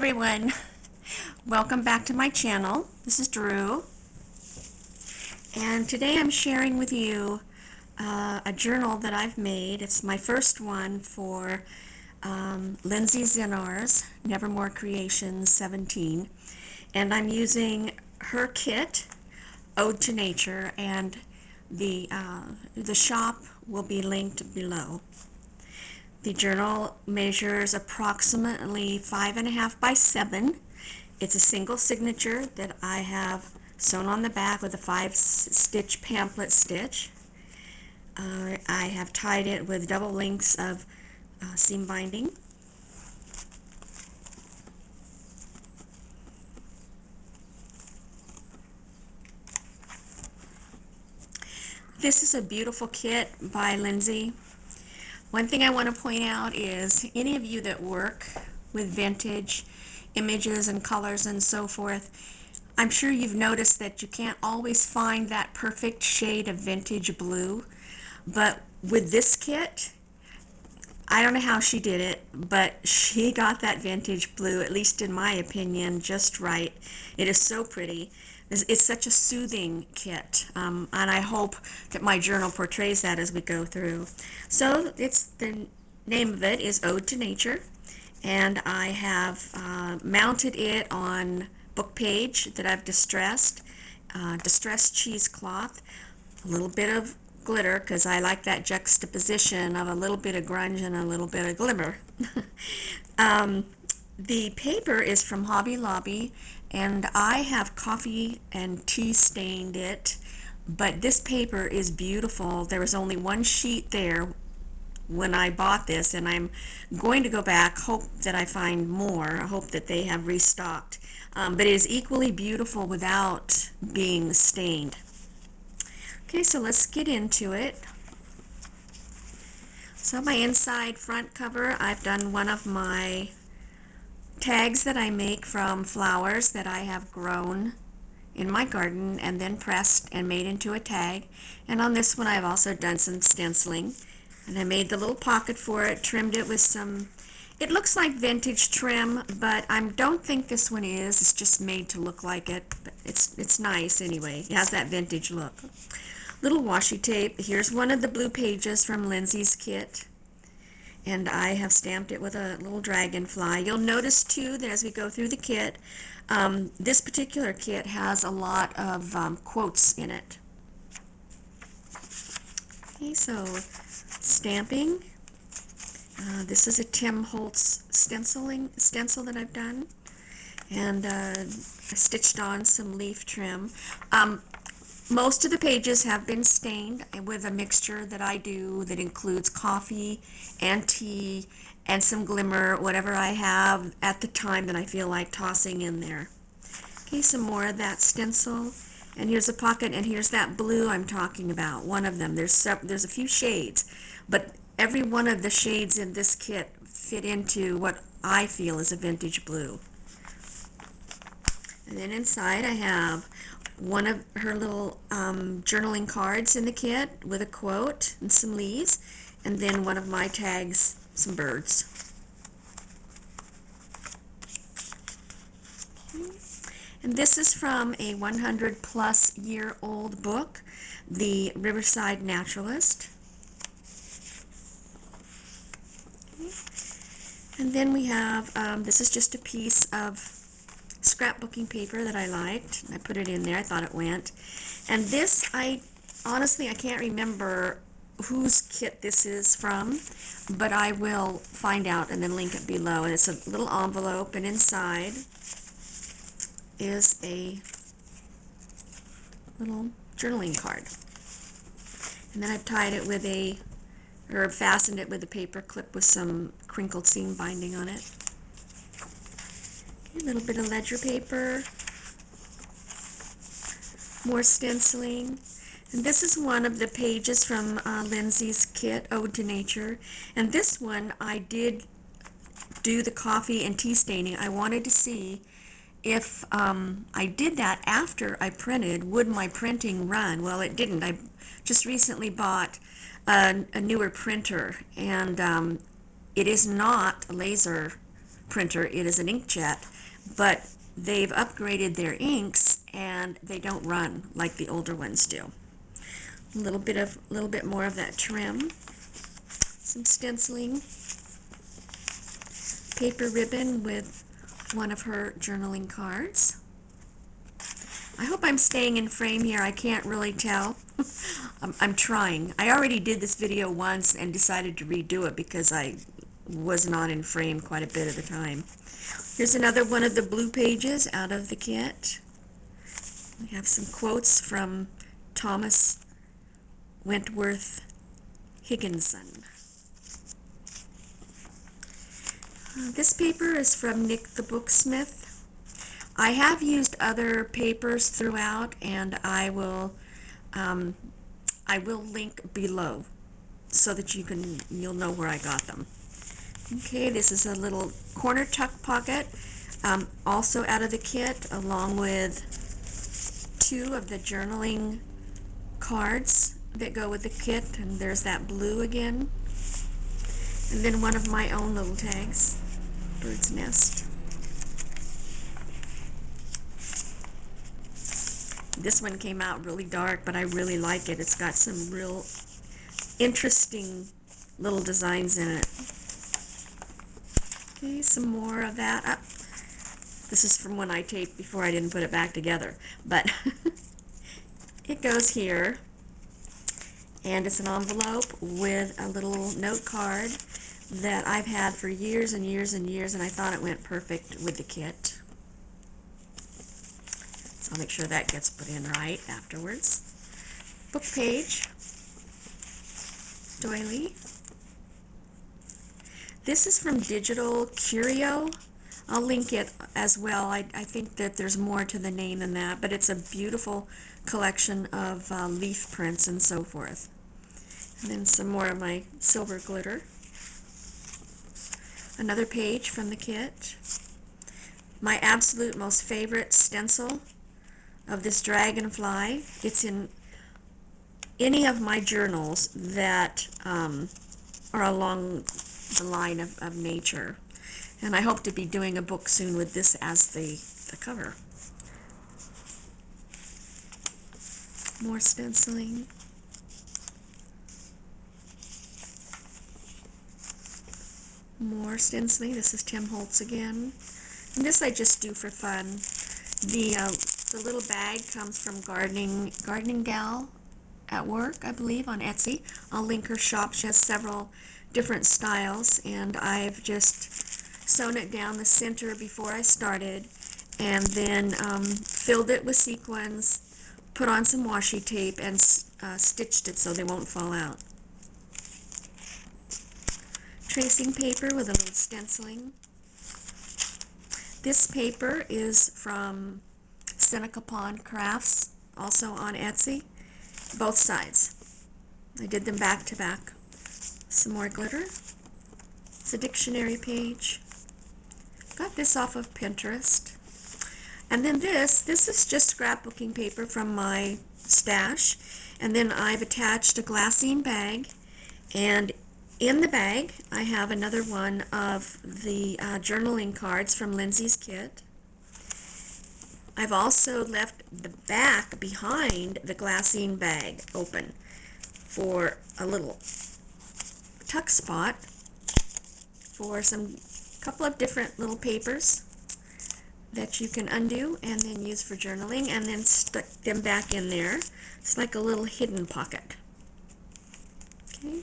everyone, welcome back to my channel. This is Drew, and today I'm sharing with you a journal that I've made. It's my first one for Lindsey Zenor's Nevermorecreation17, and I'm using her kit, Ode to Nature, and the shop will be linked below. The journal measures approximately 5.5 by 7. It's a single signature that I have sewn on the back with a 5-stitch pamphlet stitch. I have tied it with double links of seam binding. This is a beautiful kit by Lindsey. One thing I want to point out is any of you that work with vintage images and colors and so forth, I'm sure you've noticed that you can't always find that perfect shade of vintage blue. But with this kit, I don't know how she did it, but she got that vintage blue, at least in my opinion, just right. It is so pretty. It's such a soothing kit, and I hope that my journal portrays that as we go through. So the name of it is Ode to Nature, and I have mounted it on book page that I've distressed cheesecloth, a little bit of glitter because I like that juxtaposition of a little bit of grunge and a little bit of glimmer. The paper is from Hobby Lobby, and I have coffee and tea stained it, but this paper is beautiful. There was only one sheet there when I bought this, and I'm going to go back, hope that I find more. I hope that they have restocked, but it is equally beautiful without being stained. Okay, so let's get into it. So my inside front cover, I've done one of my tags that I make from flowers that I have grown in my garden and then pressed and made into a tag. And on this one I've also done some stenciling, and I made the little pocket for it, trimmed it with some, it looks like vintage trim, but I don't think this one is. It's just made to look like it. But it's nice anyway. It has that vintage look. Little washi tape. Here's one of the blue pages from Lindsey's kit, and I have stamped it with a little dragonfly. You'll notice too that as we go through the kit, this particular kit has a lot of quotes in it. Okay, so stamping. This is a Tim Holtz stencil that I've done, and I stitched on some leaf trim. Most of the pages have been stained with a mixture that I do that includes coffee and tea and some glimmer, whatever I have at the time that I feel like tossing in there. Okay, some more of that stencil, and here's a pocket, and here's that blue I'm talking about, one of them. There's a few shades, but every one of the shades in this kit fit into what I feel is a vintage blue. And then inside I have one of her little journaling cards in the kit with a quote and some leaves, and then one of my tags, some birds. And this is from a 100-plus-year-old book, The Riverside Naturalist. And then we have, this is just a piece of scrapbooking paper that I liked. I put it in there. I thought it went. And this, honestly, I can't remember whose kit this is from, but I will find out and then link it below. And it's a little envelope, and inside is a little journaling card. And then I've tied it with or fastened it with a paper clip with some crinkled seam binding on it. A little bit of ledger paper, more stenciling, and this is one of the pages from Lindsey's kit, Ode to Nature, and this one I did do the coffee and tea staining. I wanted to see if I did that after I printed, would my printing run? Well, it didn't. I just recently bought a newer printer, and it is not a laser printer. It is an inkjet, but they've upgraded their inks and they don't run like the older ones do. A little bit more of that trim, some stenciling, paper ribbon with one of her journaling cards. I hope I'm staying in frame here. I can't really tell. I'm trying. I already did this video once and decided to redo it because I was not in frame quite a bit of the time. Here's another one of the blue pages out of the kit. We have some quotes from Thomas Wentworth Higginson. This paper is from Nick the Booksmith. I have used other papers throughout, and I will link below so that you'll know where I got them. Okay, this is a little corner tuck pocket, also out of the kit, along with 2 of the journaling cards that go with the kit, and there's that blue again, and then one of my own little tags, bird's nest. This one came out really dark, but I really like it. It's got some real interesting little designs in it. Okay, some more of that. This is from when I taped before I didn't put it back together, but it goes here, and it's an envelope with a little note card that I've had for years and years and years, and I thought it went perfect with the kit. So I'll make sure that gets put in right afterwards. Book page, doily. This is from Digital Curio. I'll link it as well. I think that there's more to the name than that, but it's a beautiful collection of leaf prints and so forth. And then some more of my silver glitter. Another page from the kit. My absolute most favorite stencil of this dragonfly. It's in any of my journals that are along the line of nature. And I hope to be doing a book soon with this as the cover. More stenciling. More stenciling. This is Tim Holtz again. And this I just do for fun. The little bag comes from Gardening Gal at Work, I believe, on Etsy. I'll link her shop. She has several different styles, and I've just sewn it down the center before I started, and then filled it with sequins, put on some washi tape, and stitched it so they won't fall out. Tracing paper with a little stenciling. This paper is from Seneca Pond Crafts, also on Etsy. Both sides. I did them back to back. Some more glitter. It's a dictionary page. Got this off of Pinterest. And then this is just scrapbooking paper from my stash. And then I've attached a glassine bag, and in the bag I have another one of the journaling cards from Lindsey's kit. I've also left the back behind the glassine bag open for a little tuck spot for some couple of different little papers that you can undo and then use for journaling, and then stick them back in there. It's like a little hidden pocket. Okay,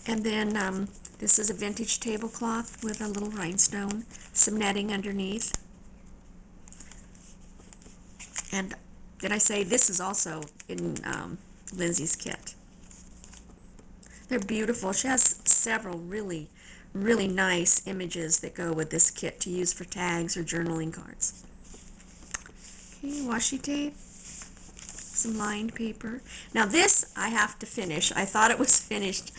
and then this is a vintage tablecloth with a little rhinestone, some netting underneath. And did I say this is also in Lindsey's kit? They're beautiful. She has several really nice images that go with this kit to use for tags or journaling cards. Okay, washi tape, some lined paper. Now this I have to finish. I thought it was finished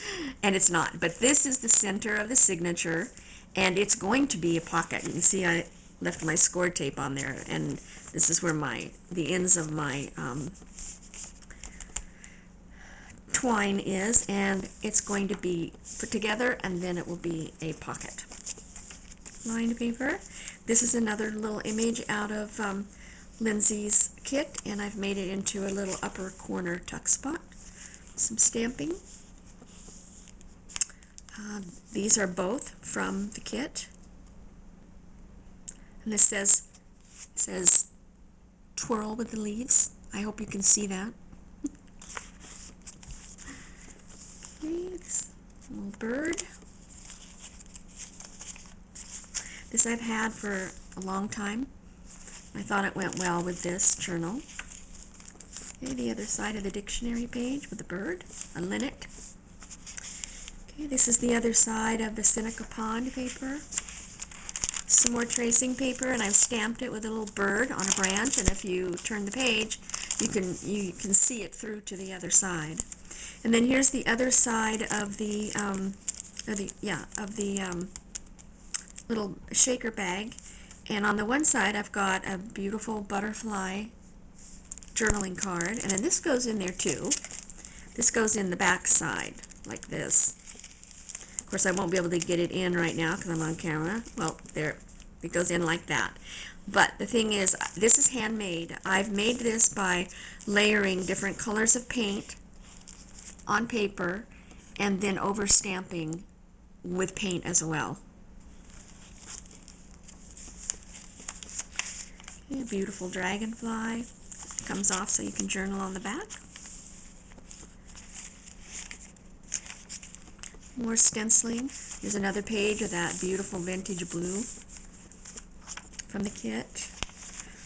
and it's not, but this is the center of the signature, and it's going to be a pocket. You can see I left my score tape on there, and this is where the ends of my twine is, and it's going to be put together, and then it will be a pocket. lined paper. This is another little image out of Lindsey's kit, and I've made it into a little upper corner tuck spot. Some stamping. These are both from the kit, and this says twirl with the leaves. I hope you can see that. Okay, this little bird. This I've had for a long time. I thought it went well with this journal. Okay, the other side of the dictionary page with the bird, a linnet. Okay, this is the other side of the Seneca Pond paper. Some more tracing paper, and I've stamped it with a little bird on a branch, and if you turn the page, you can see it through to the other side. And then here's the other side of the little shaker bag, and on the one side I've got a beautiful butterfly journaling card, and then this goes in there too. This goes in the back side like this. Of course I won't be able to get it in right now because I'm on camera. Well, there, it goes in like that. But the thing is, this is handmade. I've made this by layering different colors of paint on paper and then over stamping with paint as well. Okay, a beautiful dragonfly. Comes off so you can journal on the back. More stenciling. Here's another page of that beautiful vintage blue from the kit.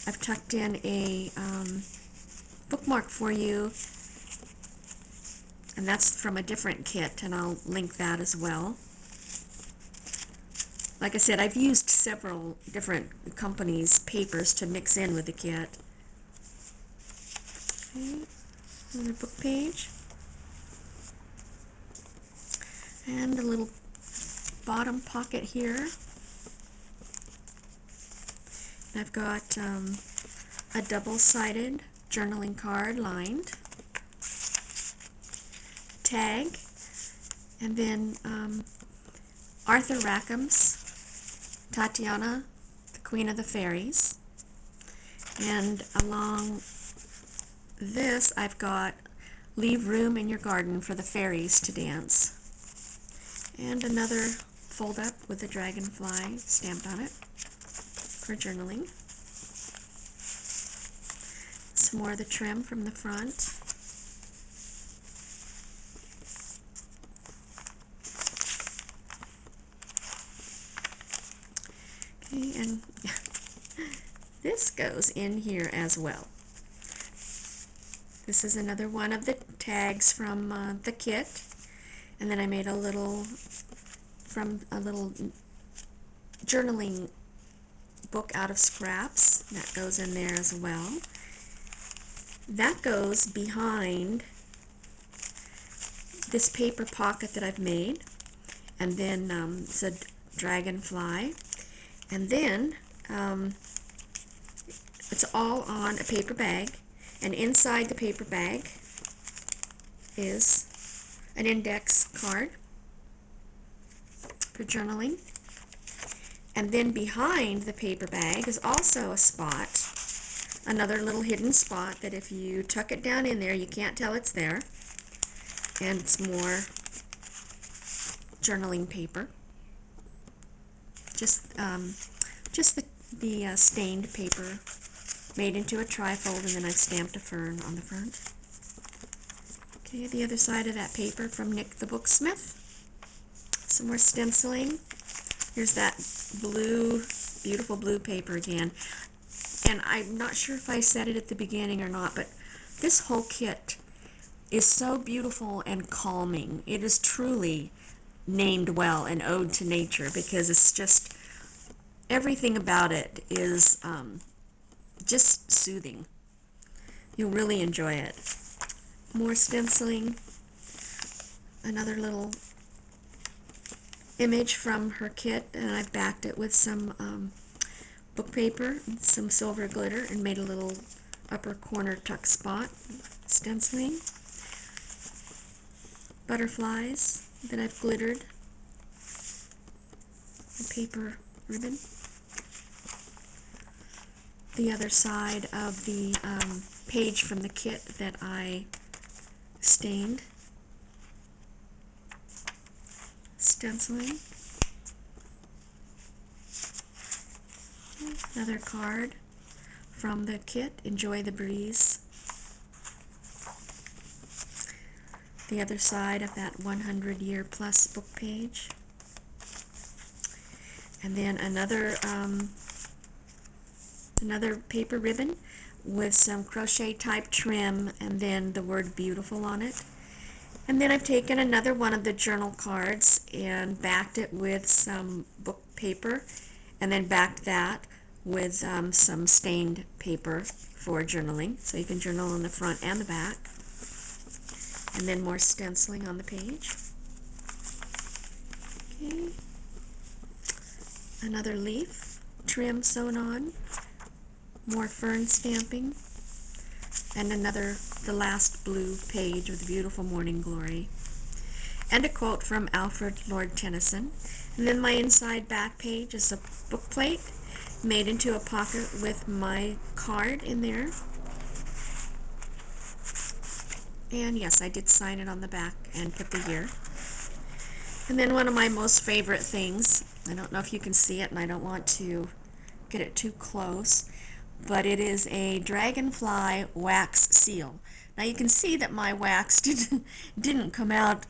I've tucked in a bookmark for you, and that's from a different kit, and I'll link that as well. Like I said, I've used several different companies' papers to mix in with the kit. Okay, another book page. And a little bottom pocket here. I've got a double-sided journaling card lined, tag, and then Arthur Rackham's Tatiana, the Queen of the Fairies. And along this I've got leave room in your garden for the fairies to dance. And another fold up with a dragonfly stamped on it for journaling. Some more of the trim from the front. Okay, and this goes in here as well. This is another one of the tags from the kit, and then I made a little journaling book out of scraps that goes in there as well. That goes behind this paper pocket that I've made, and then it's a dragonfly, and then it's all on a paper bag, and inside the paper bag is an index card for journaling. And then behind the paper bag is also a spot, another little hidden spot that if you tuck it down in there you can't tell it's there. And it's more journaling paper. Just the stained paper made into a trifold, and then I've stamped a fern on the front. Okay, the other side of that paper from Nick the Booksmith. Some more stenciling. Here's that blue, beautiful blue paper again. And I'm not sure if I said it at the beginning or not, but this whole kit is so beautiful and calming. It is truly named well, an ode to nature, because it's just, everything about it is just soothing. You'll really enjoy it. More stenciling. Another little image from her kit, and I've backed it with some book paper, some silver glitter, and made a little upper corner tuck spot. Stenciling. Butterflies that I've glittered. The paper ribbon. The other side of the page from the kit that I stained, stenciling. Another card from the kit, Enjoy the Breeze. The other side of that 100-year plus book page. And then another paper ribbon with some crochet type trim and then the word beautiful on it. And then I've taken another one of the journal cards and backed it with some book paper and then backed that with some stained paper for journaling, so you can journal on the front and the back. And then more stenciling on the page. Okay. Another leaf, trim sewn on, more fern stamping, and the last blue page with beautiful morning glory. And a quote from Alfred Lord Tennyson. And then my inside back page is a book plate made into a pocket with my card in there. And yes, I did sign it on the back and put the year. And then one of my most favorite things, I don't know if you can see it and I don't want to get it too close, but it is a dragonfly wax seal. Now you can see that my wax didn't come out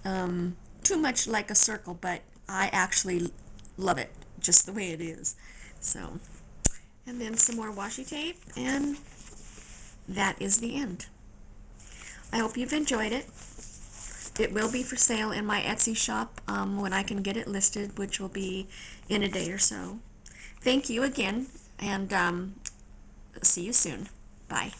too much like a circle, but I actually love it just the way it is. So, and then some more washi tape, and that is the end. I hope you've enjoyed it. It will be for sale in my Etsy shop when I can get it listed, which will be in a day or so. Thank you again, and see you soon. Bye.